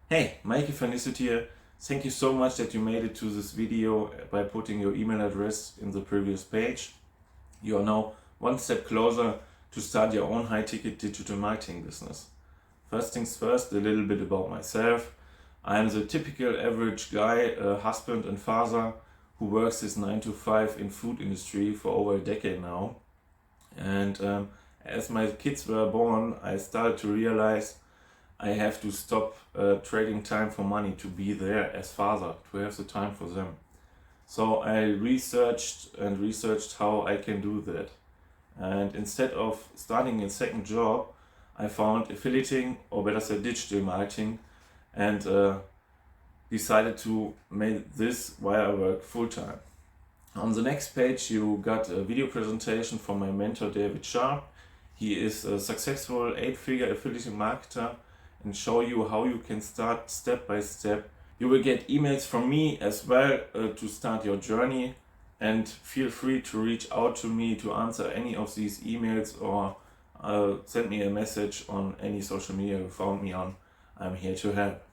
Hey, Mikey van Lieshout here. Thank you so much that you made it to this video by putting your email address in the previous page. You are now one step closer to start your own high-ticket digital marketing business. First things first, a little bit about myself. I am the typical average guy, a husband and father who works his 9 to 5 in food industry for over a decade now. And as my kids were born, I started to realize I have to stop trading time for money to be there as father, to have the time for them. So I researched how I can do that. And instead of starting a second job, I found affiliating, or better said, digital marketing, and decided to make this while I work full time. On the next page, you got a video presentation from my mentor David Sharp. He is a successful 8-figure affiliate marketer and show you how you can start step by step. You will get emails from me as well to start your journey, and feel free to reach out to me to answer any of these emails or send me a message on any social media you found me on. I'm here to help.